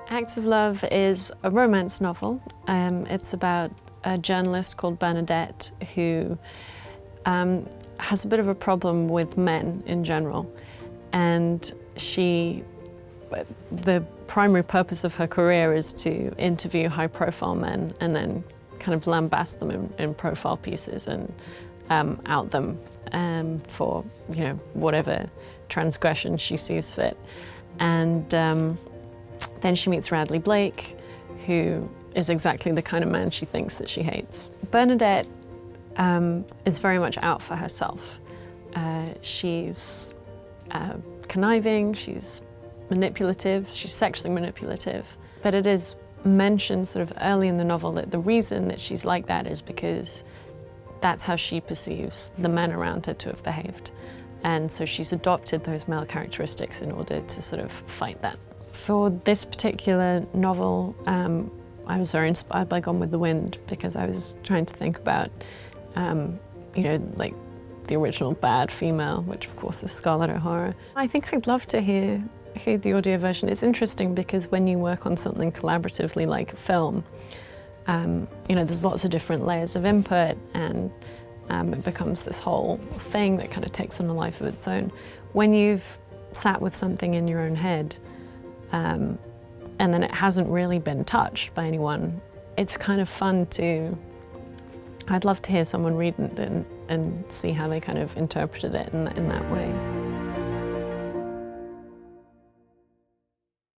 Acts of Love is a romance novel. It's about a journalist called Bernadette who has a bit of a problem with men in general. And the primary purpose of her career is to interview high-profile men and then kind of lambast them in profile pieces and out them for whatever transgression she sees fit. And then she meets Radley Blake, who is exactly the kind of man she thinks that she hates. Bernadette is very much out for herself. She's conniving, she's manipulative, she's sexually manipulative. But it is mentioned sort of early in the novel that the reason that she's like that is because that's how she perceives the men around her to have behaved. And so she's adopted those male characteristics in order to sort of fight that. For this particular novel, I was very inspired by Gone with the Wind because I was trying to think about, like the original bad female, which of course is Scarlett O'Hara. I think I'd love to hear the audio version. It's interesting because when you work on something collaboratively like a film, there's lots of different layers of input and it becomes this whole thing that kind of takes on a life of its own. When you've sat with something in your own head and then it hasn't really been touched by anyone, it's kind of fun to, I'd love to hear someone read it and see how they kind of interpreted it in that way.